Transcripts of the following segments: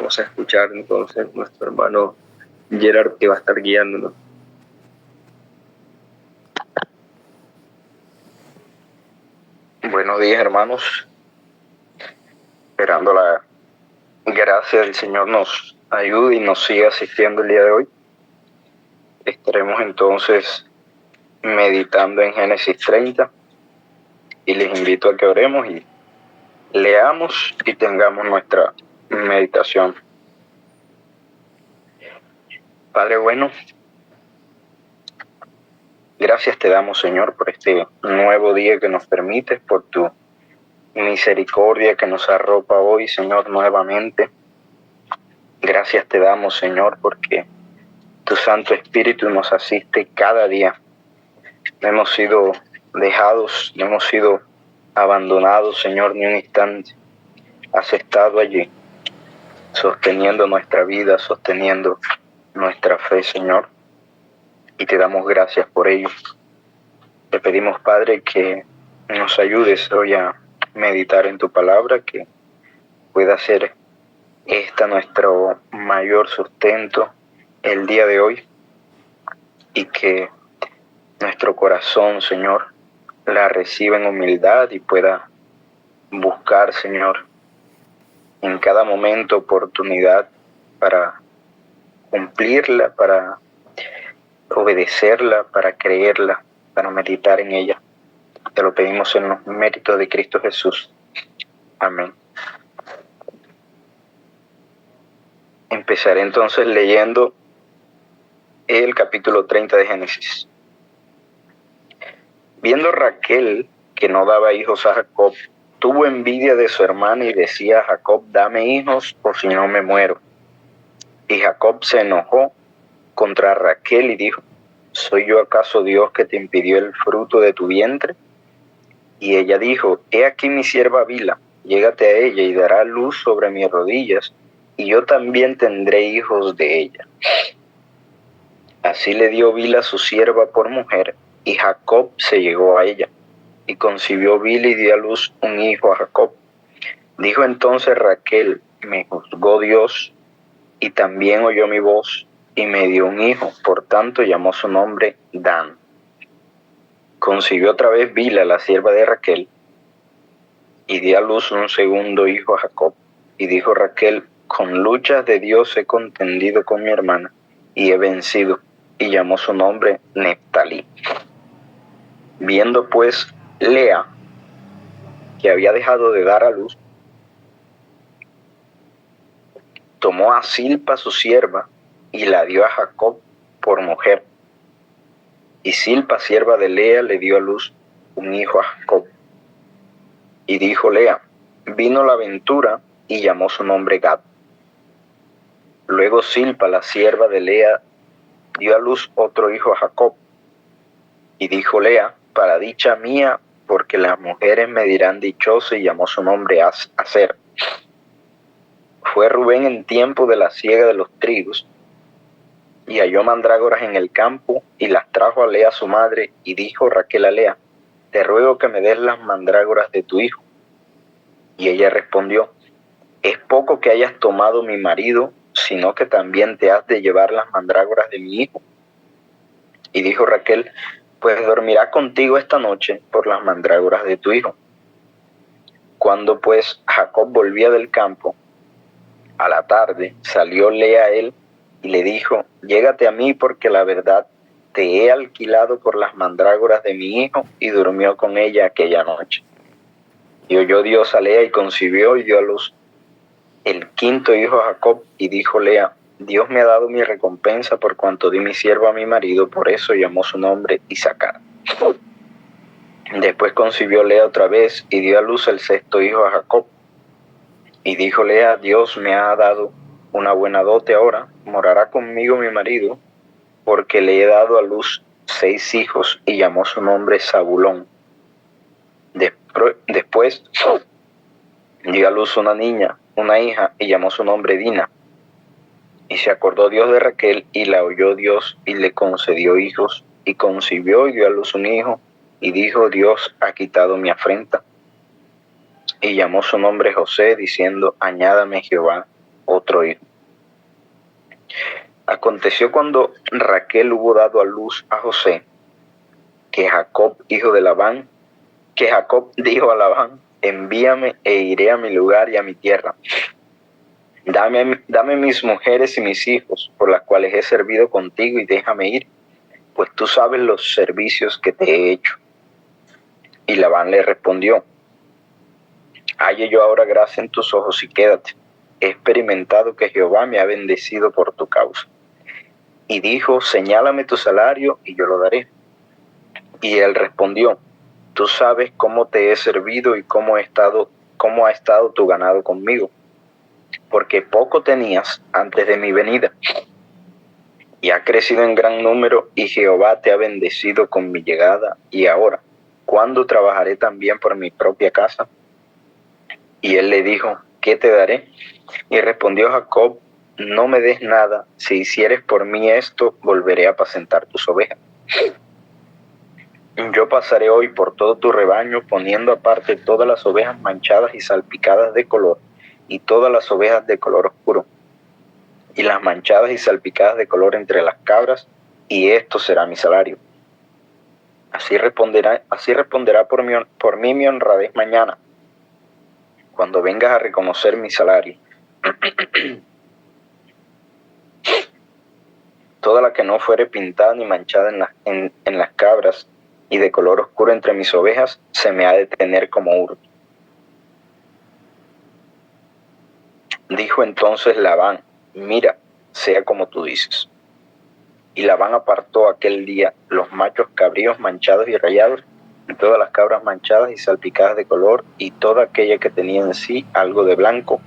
vamos a escuchar entonces nuestro hermano Gerard, que va a estar guiándonos. Buenos días, hermanos. Esperando la gracia del Señor nos ayude y nos siga asistiendo el día de hoy. Estaremos entonces meditando en Génesis 30 y les invito a que oremos y leamos y tengamos nuestra meditación. Padre bueno, gracias te damos, Señor, por este nuevo día que nos permites, por tu misericordia que nos arropa hoy, Señor, nuevamente. Gracias te damos, Señor, porque tu Santo Espíritu nos asiste cada día. No hemos sido dejados, no hemos sido abandonados, Señor, ni un instante. Has estado allí, sosteniendo nuestra vida, sosteniendo nuestra fe, Señor, y te damos gracias por ello. Te pedimos, Padre, que nos ayudes hoy a meditar en tu palabra, que pueda ser esta nuestro mayor sustento el día de hoy, y que nuestro corazón, Señor, la reciba en humildad y pueda buscar, Señor, en cada momento oportunidad para cumplirla, para obedecerla, para creerla, para meditar en ella. Te lo pedimos en los méritos de Cristo Jesús. Amén. Empezaré entonces leyendo el capítulo 30 de Génesis. Viendo Raquel que no daba hijos a Jacob, tuvo envidia de su hermana y decía a Jacob: dame hijos o si no me muero. Y Jacob se enojó contra Raquel y dijo: ¿soy yo acaso Dios que te impidió el fruto de tu vientre? Y ella dijo: he aquí mi sierva Bila, llégate a ella y dará luz sobre mis rodillas, y yo también tendré hijos de ella. Así le dio Bila su sierva por mujer, y Jacob se llegó a ella, y concibió Bila y dio a luz un hijo a Jacob. Dijo entonces Raquel: me juzgó Dios, y también oyó mi voz, y me dio un hijo, por tanto llamó su nombre Dan. Concibió otra vez Bila, la sierva de Raquel, y dio a luz un segundo hijo a Jacob. Y dijo Raquel: con luchas de Dios he contendido con mi hermana, y he vencido, y llamó su nombre Neftalí. Viendo pues Lea que había dejado de dar a luz, tomó a Silpa su sierva, y la dio a Jacob por mujer. Y Silpa, sierva de Lea, le dio a luz un hijo a Jacob. Y dijo Lea: vino la ventura, y llamó su nombre Gad. Luego Silpa, la sierva de Lea, dio a luz otro hijo a Jacob. Y dijo Lea: para dicha mía, porque las mujeres me dirán dichosa, y llamó su nombre Aser. Fue Rubén en tiempo de la siega de los trigos, y halló mandrágoras en el campo, y las trajo a Lea su madre, y dijo Raquel a Lea: te ruego que me des las mandrágoras de tu hijo. Y ella respondió: es poco que hayas tomado mi marido, sino que también te has de llevar las mandrágoras de mi hijo. Y dijo Raquel: pues dormirá contigo esta noche por las mandrágoras de tu hijo. Cuando pues Jacob volvía del campo, a la tarde salió Lea a él y le dijo: llégate a mí, porque la verdad te he alquilado por las mandrágoras de mi hijo. Y durmió con ella aquella noche. Y oyó Dios a Lea, y concibió, y dio a luz el quinto hijo a Jacob. Y dijo Lea: Dios me ha dado mi recompensa por cuanto di mi siervo a mi marido. Por eso llamó su nombre Isacar. Después concibió Lea otra vez, y dio a luz el sexto hijo a Jacob. Y dijo Lea: Dios me ha dado una buena dote ahora, morará conmigo mi marido, porque le he dado a luz 6 hijos. Y llamó su nombre Zabulón. Después dio a luz una niña, una hija, y llamó su nombre Dina. Y se acordó Dios de Raquel, y la oyó Dios, y le concedió hijos, y concibió y dio a luz un hijo, y dijo: Dios ha quitado mi afrenta. Y llamó su nombre José, diciendo: añádame Jehová otro hijo. Aconteció cuando Raquel hubo dado a luz a José, que Jacob dijo a Labán: envíame e iré a mi lugar y a mi tierra. Dame mis mujeres y mis hijos, por las cuales he servido contigo, y déjame ir, pues tú sabes los servicios que te he hecho. Y Labán le respondió: halle yo ahora gracia en tus ojos y quédate. He experimentado que Jehová me ha bendecido por tu causa. Y dijo: señálame tu salario y yo lo daré. Y él respondió: tú sabes cómo te he servido y cómo ha estado tu ganado conmigo, porque poco tenías antes de mi venida, y ha crecido en gran número, y Jehová te ha bendecido con mi llegada. Y ahora, ¿cuándo trabajaré también por mi propia casa? Y él le dijo: ¿qué te daré? Y respondió Jacob: no me des nada. Si hicieres por mí esto, volveré a apacentar tus ovejas. Yo pasaré hoy por todo tu rebaño, poniendo aparte todas las ovejas manchadas y salpicadas de color, y todas las ovejas de color oscuro, y las manchadas y salpicadas de color entre las cabras, y esto será mi salario. Así responderá por mí mi honradez mañana, cuando vengas a reconocer mi salario. Toda la que no fuere pintada ni manchada en las cabras, y de color oscuro entre mis ovejas, se me ha de tener como hurto. Dijo entonces Labán: mira, sea como tú dices. Y Labán apartó aquel día los machos cabríos manchados y rayados, y todas las cabras manchadas y salpicadas de color, y toda aquella que tenía en sí algo de blanco,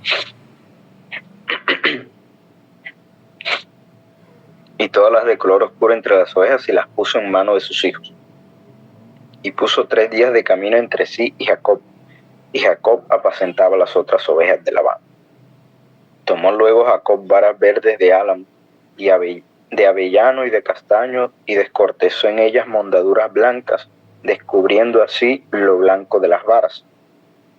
y todas las de color oscuro entre las ovejas, y las puso en mano de sus hijos. Y puso 3 días de camino entre sí y Jacob apacentaba las otras ovejas de Labán. Tomó luego Jacob varas verdes de álamo y de avellano y de castaño, y descortezó en ellas mondaduras blancas, descubriendo así lo blanco de las varas.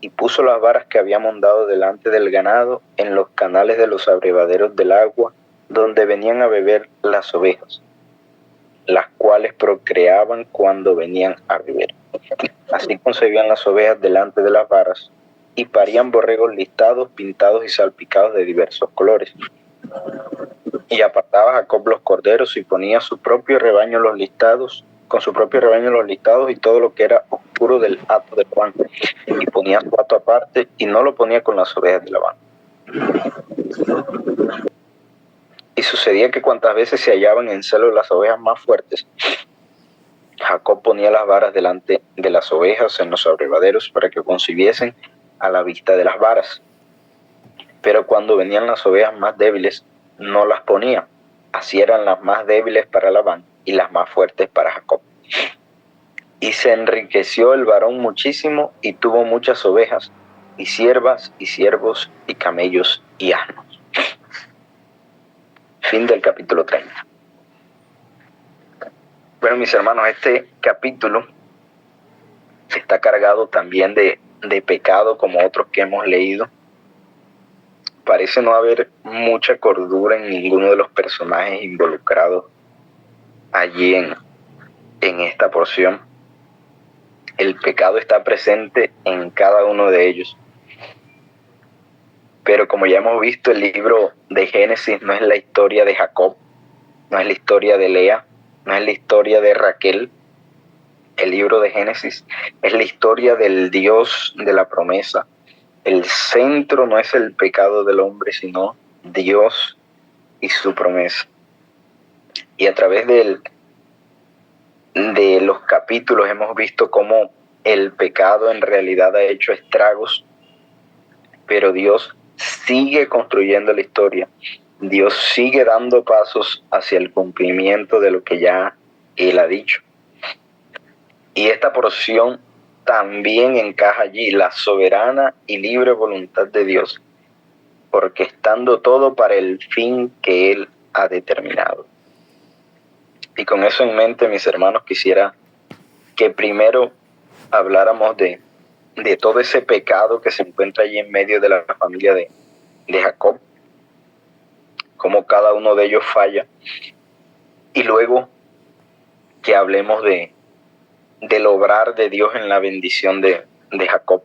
Y puso las varas que había mondado delante del ganado en los canales de los abrevaderos del agua, donde venían a beber las ovejas, las cuales procreaban cuando venían a beber. Así concebían las ovejas delante de las varas, y parían borregos listados, pintados y salpicados de diversos colores. Y apartaba Jacob los corderos, y ponía su propio rebaño los listados, y todo lo que era oscuro del hato de Labán, y ponía su hato aparte, y no lo ponía con las ovejas de Labán. Y sucedía que cuantas veces se hallaban en celo las ovejas más fuertes, Jacob ponía las varas delante de las ovejas en los abrevaderos, para que concibiesen a la vista de las varas. Pero cuando venían las ovejas más débiles, no las ponía. Así eran las más débiles para Labán y las más fuertes para Jacob. Y se enriqueció el varón muchísimo, y tuvo muchas ovejas, y siervas, y siervos, y camellos, y asnos. Fin del capítulo 30. Bueno, mis hermanos, este capítulo está cargado también de pecado, como otros que hemos leído. Parece no haber mucha cordura en ninguno de los personajes involucrados allí en esta porción. El pecado está presente en cada uno de ellos. Pero como ya hemos visto, el libro de Génesis no es la historia de Jacob, no es la historia de Lea, no es la historia de Raquel. El libro de Génesis es la historia del Dios de la promesa. El centro no es el pecado del hombre, sino Dios y su promesa. Y a través de los capítulos hemos visto cómo el pecado en realidad ha hecho estragos, pero Dios sigue construyendo la historia. Dios sigue dando pasos hacia el cumplimiento de lo que ya Él ha dicho. Y esta porción también encaja allí, la soberana y libre voluntad de Dios, orquestando todo para el fin que Él ha determinado. Y con eso en mente, mis hermanos, quisiera que primero habláramos de todo ese pecado que se encuentra allí en medio de la familia de Jacob. cómo cada uno de ellos falla. Y luego que hablemos del obrar de Dios en la bendición de Jacob.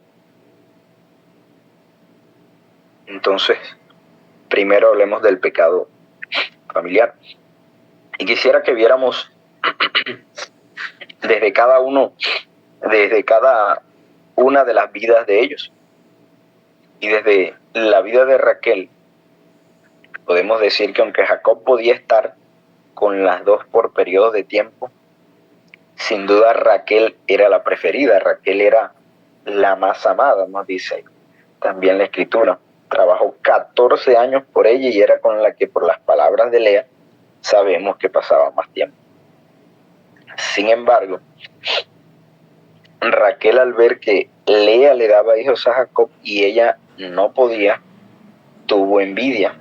Entonces, primero hablemos del pecado familiar. Y quisiera que viéramos desde cada una de las vidas de ellos. Y desde la vida de Raquel, podemos decir que aunque Jacob podía estar con las dos por periodos de tiempo, sin duda Raquel era la preferida, Raquel era la más amada, nos dice también la escritura. Trabajó 14 años por ella y era con la que, por las palabras de Lea, sabemos que pasaba más tiempo. Sin embargo, Raquel, al ver que Lea le daba hijos a Jacob y ella no podía, tuvo envidia.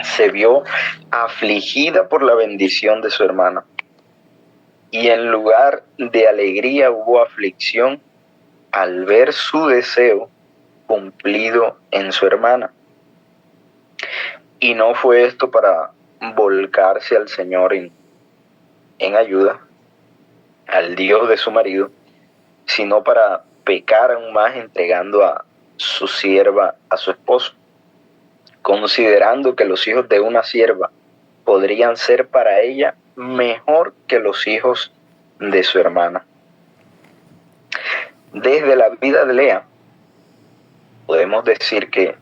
Se vio afligida por la bendición de su hermana. Y en lugar de alegría hubo aflicción al ver su deseo cumplido en su hermana. Y no fue esto para volcarse al Señor en ayuda, al Dios de su marido, sino para pecar aún más entregando a su sierva a su esposo, considerando que los hijos de una sierva podrían ser para ella mejor que los hijos de su hermana. Desde la vida de Lea, podemos decir que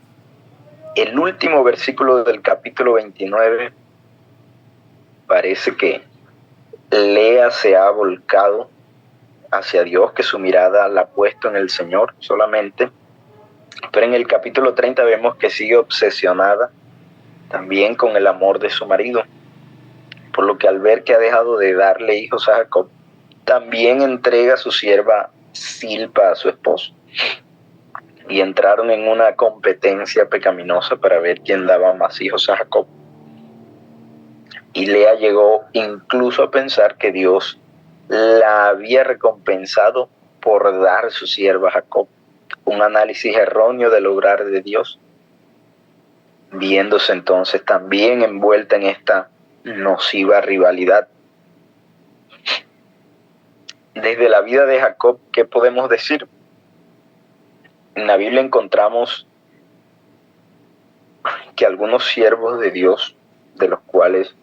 el último versículo del capítulo 29 parece que Lea se ha volcado hacia Dios, que su mirada la ha puesto en el Señor solamente. Pero en el capítulo 30 vemos que sigue obsesionada también con el amor de su marido, por lo que al ver que ha dejado de darle hijos a Jacob, también entrega a su sierva Zilpa a su esposo. Y entraron en una competencia pecaminosa para ver quién daba más hijos a Jacob. Y Lea llegó incluso a pensar que Dios la había recompensado por dar su sierva a Jacob. Un análisis erróneo del obrar de Dios, viéndose entonces también envuelta en esta nociva rivalidad. Desde la vida de Jacob, ¿qué podemos decir? En la Biblia encontramos que algunos siervos de Dios, de los cuales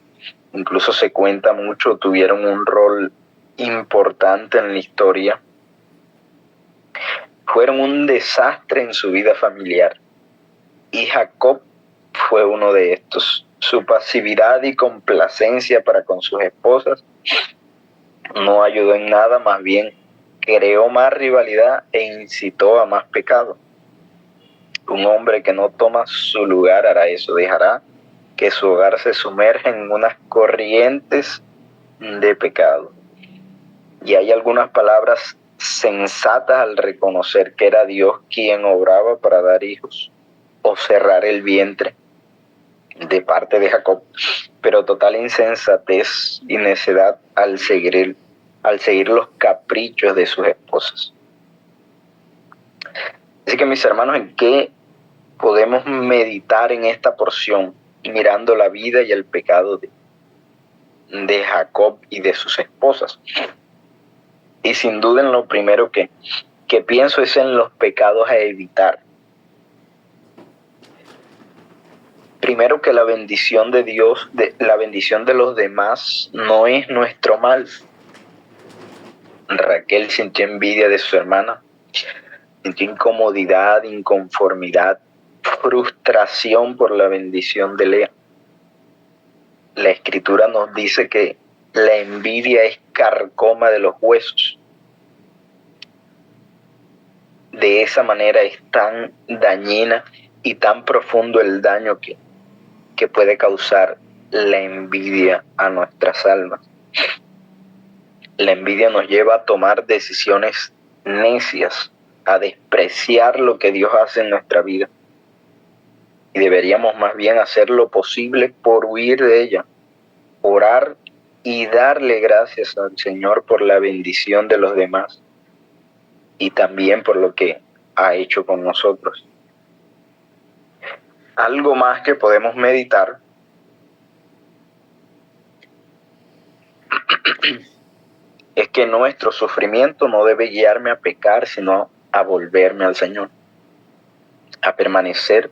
incluso se cuenta mucho, tuvieron un rol importante en la historia, fueron un desastre en su vida familiar. Y Jacob fue uno de estos. Su pasividad y complacencia para con sus esposas no ayudó en nada, más bien creó más rivalidad e incitó a más pecado. Un hombre que no toma su lugar hará eso, dejará que su hogar se sumerja en unas corrientes de pecado. Y hay algunas palabras sensatas al reconocer que era Dios quien obraba para dar hijos o cerrar el vientre de parte de Jacob, pero total insensatez y necedad al seguir los caprichos de sus esposas. Así que, mis hermanos, ¿en qué podemos meditar en esta porción, mirando la vida y el pecado de Jacob y de sus esposas? Y sin duda en lo primero que pienso es en los pecados a evitar. Primero, que la bendición de Dios, la bendición de los demás no es nuestro mal. Raquel sintió envidia de su hermana, sintió incomodidad, inconformidad, frustración por la bendición de Lea. La Escritura nos dice que la envidia es carcoma de los huesos. De esa manera es tan dañina y tan profundo el daño que puede causar la envidia a nuestras almas. La envidia nos lleva a tomar decisiones necias, a despreciar lo que Dios hace en nuestra vida. Y deberíamos más bien hacer lo posible por huir de ella, orar y darle gracias al Señor por la bendición de los demás y también por lo que ha hecho con nosotros. Algo más que podemos meditar es que nuestro sufrimiento no debe guiarme a pecar, sino a volverme al Señor, a permanecer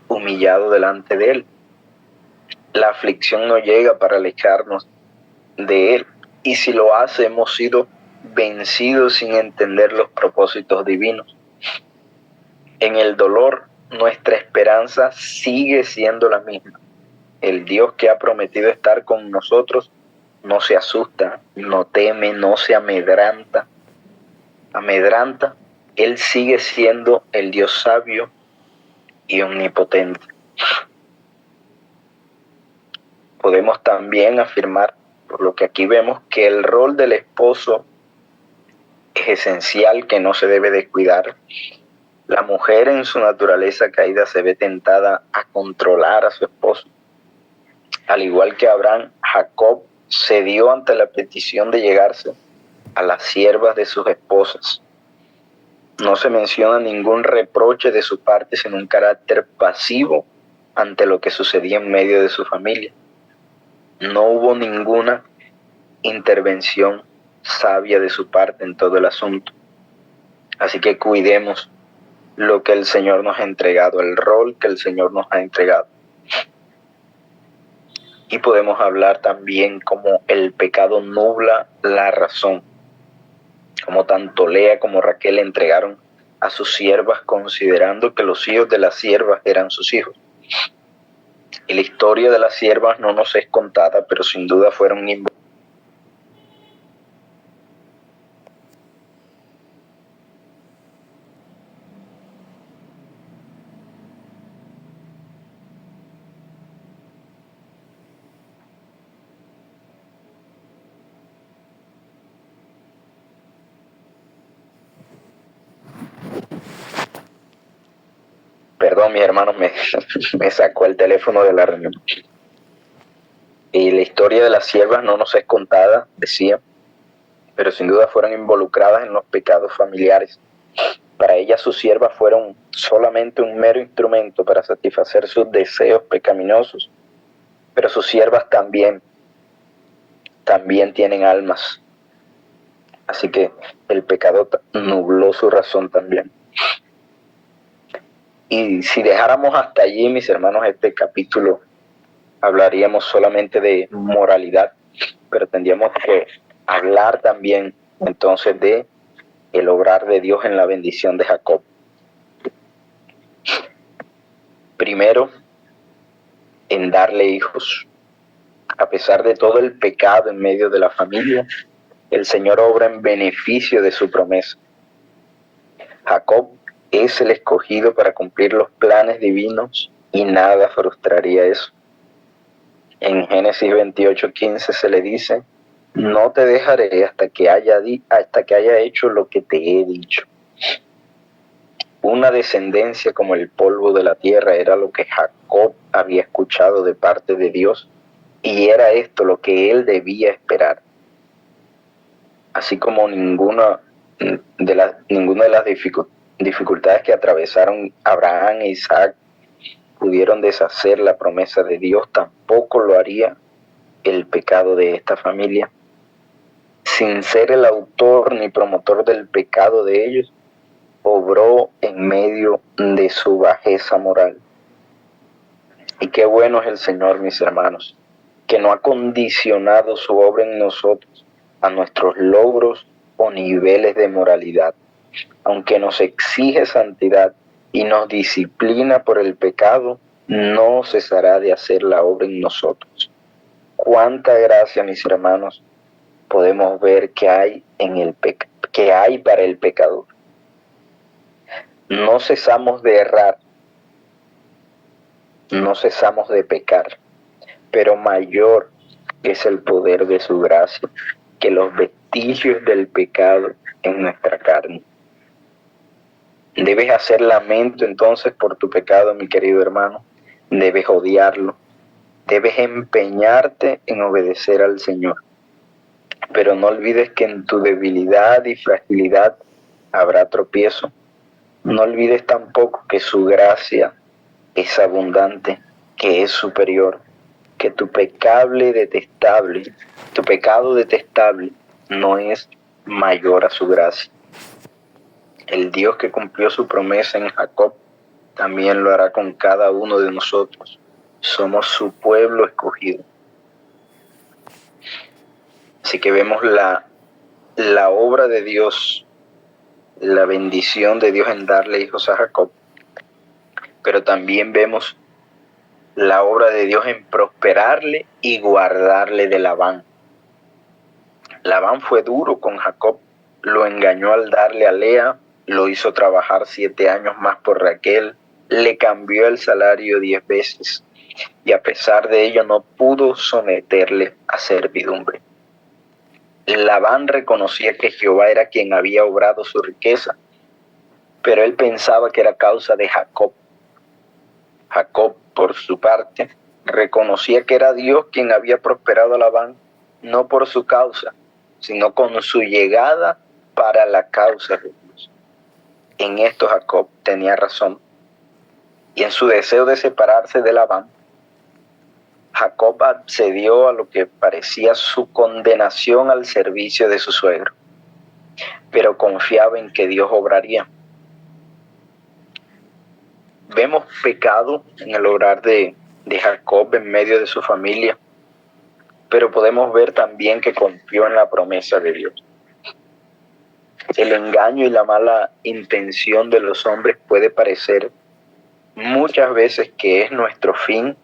humillado delante de Él. La aflicción no llega para alejarnos de Él, y si lo hace, hemos sido vencidos sin entender los propósitos divinos. En el dolor, nuestra esperanza sigue siendo la misma. El Dios que ha prometido estar con nosotros no se asusta, no teme, no se amedranta. Él sigue siendo el Dios sabio y omnipotente. Podemos también afirmar, por lo que aquí vemos, que el rol del esposo es esencial, que no se debe descuidar. La mujer en su naturaleza caída se ve tentada a controlar a su esposo. Al igual que Abraham, Jacob cedió ante la petición de llegarse a las siervas de sus esposas. No se menciona ningún reproche de su parte, sino un carácter pasivo ante lo que sucedía en medio de su familia. No hubo ninguna intervención sabia de su parte en todo el asunto. Así que cuidemos lo que el Señor nos ha entregado, el rol que el Señor nos ha entregado. Y podemos hablar también como el pecado nubla la razón, como tanto Lea como Raquel entregaron a sus siervas considerando que los hijos de las siervas eran sus hijos. Y la historia de las siervas no nos es contada, pero sin duda fueron Perdón, mis hermanos, me sacó el teléfono de la reunión. Y la historia de las siervas no nos es contada, decía, pero sin duda fueron involucradas en los pecados familiares. Para ellas sus siervas fueron solamente un mero instrumento para satisfacer sus deseos pecaminosos, pero sus siervas también tienen almas. Así que el pecado nubló su razón también. Y si dejáramos hasta allí, mis hermanos, este capítulo, hablaríamos solamente de moralidad, pero tendríamos que hablar también entonces de el obrar de Dios en la bendición de Jacob. Primero, en darle hijos. A pesar de todo el pecado en medio de la familia, el Señor obra en beneficio de su promesa. Jacob es el escogido para cumplir los planes divinos y nada frustraría eso. En Génesis 28:15 se le dice: no te dejaré hasta que haya hecho lo que te he dicho. Una descendencia como el polvo de la tierra era lo que Jacob había escuchado de parte de Dios, y era esto lo que él debía esperar. Así como ninguna de las dificultades que atravesaron Abraham e Isaac pudieron deshacer la promesa de Dios, tampoco lo haría el pecado de esta familia. Sin ser el autor ni promotor del pecado de ellos, obró en medio de su bajeza moral. Y qué bueno es el Señor, mis hermanos, que no ha condicionado su obra en nosotros a nuestros logros o niveles de moralidad. Aunque nos exige santidad y nos disciplina por el pecado, no cesará de hacer la obra en nosotros. Cuánta gracia, mis hermanos, podemos ver que hay para el pecador. No cesamos de errar, no cesamos de pecar, pero mayor es el poder de su gracia que los vestigios del pecado en nuestra carne. Debes hacer lamento entonces por tu pecado, mi querido hermano. Debes odiarlo. Debes empeñarte en obedecer al Señor. Pero no olvides que en tu debilidad y fragilidad habrá tropiezo. No olvides tampoco que su gracia es abundante, que es superior, que tu pecado detestable tu pecado detestable no es mayor a su gracia. El Dios que cumplió su promesa en Jacob también lo hará con cada uno de nosotros. Somos su pueblo escogido. Así que vemos la obra de Dios, la bendición de Dios en darle hijos a Jacob, pero también vemos la obra de Dios en prosperarle y guardarle de Labán. Labán fue duro con Jacob, lo engañó al darle a Lea, lo hizo trabajar 7 años más por Raquel, le cambió el salario 10 veces y a pesar de ello no pudo someterle a servidumbre. Labán reconocía que Jehová era quien había obrado su riqueza, pero él pensaba que era causa de Jacob. Jacob, por su parte, reconocía que era Dios quien había prosperado a Labán, no por su causa, sino con su llegada para la causa de Dios. En esto Jacob tenía razón, y en su deseo de separarse de Labán, Jacob accedió a lo que parecía su condenación al servicio de su suegro, pero confiaba en que Dios obraría. Vemos pecado en el obrar de Jacob en medio de su familia, pero podemos ver también que confió en la promesa de Dios. El engaño y la mala intención de los hombres puede parecer muchas veces que es nuestro fin.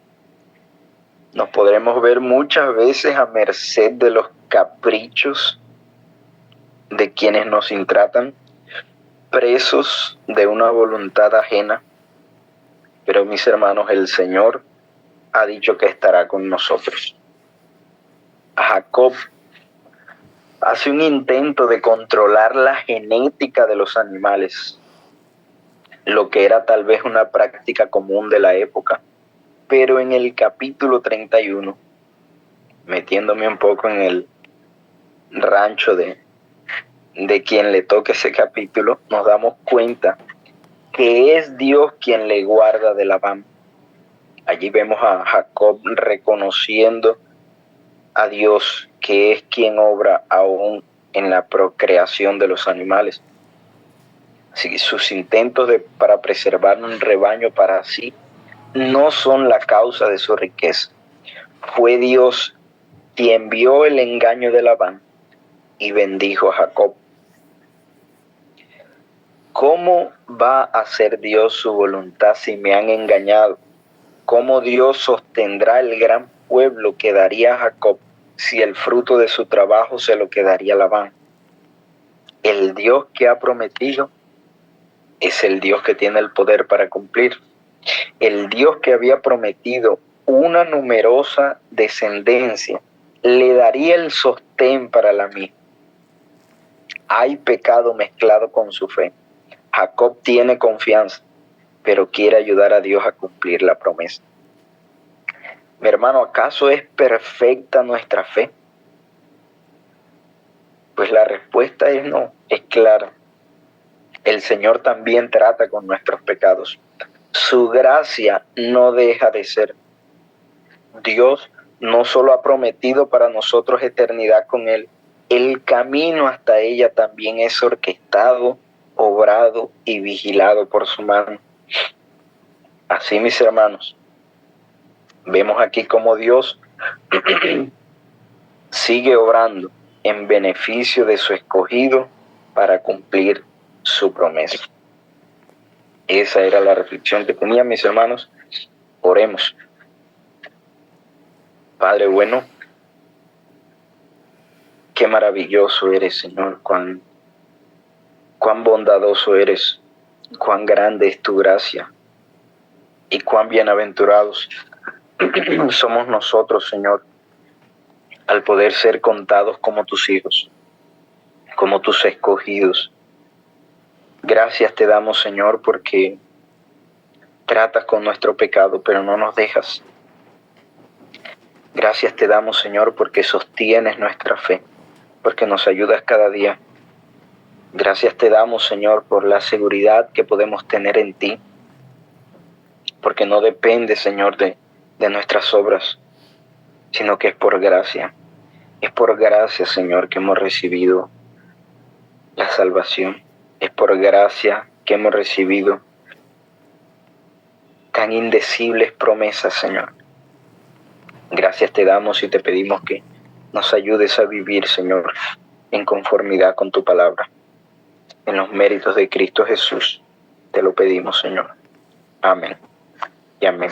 Nos podremos ver muchas veces a merced de los caprichos de quienes nos intratan, presos de una voluntad ajena. Pero mis hermanos, el Señor ha dicho que estará con nosotros. Jacob hace un intento de controlar la genética de los animales, lo que era tal vez una práctica común de la época. Pero en el capítulo 31, metiéndome un poco en el rancho de quien le toque ese capítulo, nos damos cuenta que es Dios quien le guarda de Labán. Allí vemos a Jacob reconociendo a Dios, que es quien obra aún en la procreación de los animales. Así que sus intentos para preservar un rebaño para sí no son la causa de su riqueza. Fue Dios quien vio el engaño de Labán y bendijo a Jacob. ¿Cómo va a hacer Dios su voluntad si me han engañado? ¿Cómo Dios sostendrá el gran pueblo que daría a Jacob si el fruto de su trabajo se lo quedaría a Labán? El Dios que ha prometido es el Dios que tiene el poder para cumplir. El Dios que había prometido una numerosa descendencia le daría el sostén para la misma. Hay pecado mezclado con su fe. Jacob tiene confianza, pero quiere ayudar a Dios a cumplir la promesa. Mi hermano, ¿acaso es perfecta nuestra fe? Pues la respuesta es no, es clara. El Señor también trata con nuestros pecados. Su gracia no deja de ser. Dios no solo ha prometido para nosotros eternidad con Él, el camino hasta ella también es orquestado, obrado y vigilado por su mano. Así, mis hermanos, vemos aquí cómo Dios sigue obrando en beneficio de su escogido para cumplir su promesa. Esa era la reflexión que tenía, mis hermanos. Oremos. Padre bueno, qué maravilloso eres, Señor, cuán bondadoso eres, cuán grande es tu gracia y cuán bienaventurados somos nosotros, Señor, al poder ser contados como tus hijos, como tus escogidos. Gracias te damos, Señor, porque tratas con nuestro pecado, pero no nos dejas. Gracias te damos, Señor, porque sostienes nuestra fe, porque nos ayudas cada día. Gracias te damos, Señor, por la seguridad que podemos tener en ti, porque no depende, Señor, de nuestras obras, sino que es por gracia. Es por gracia, Señor, que hemos recibido la salvación. Es por gracia que hemos recibido tan indecibles promesas, Señor. Gracias te damos y te pedimos que nos ayudes a vivir, Señor, en conformidad con tu palabra. En los méritos de Cristo Jesús, te lo pedimos, Señor. Amén y amén.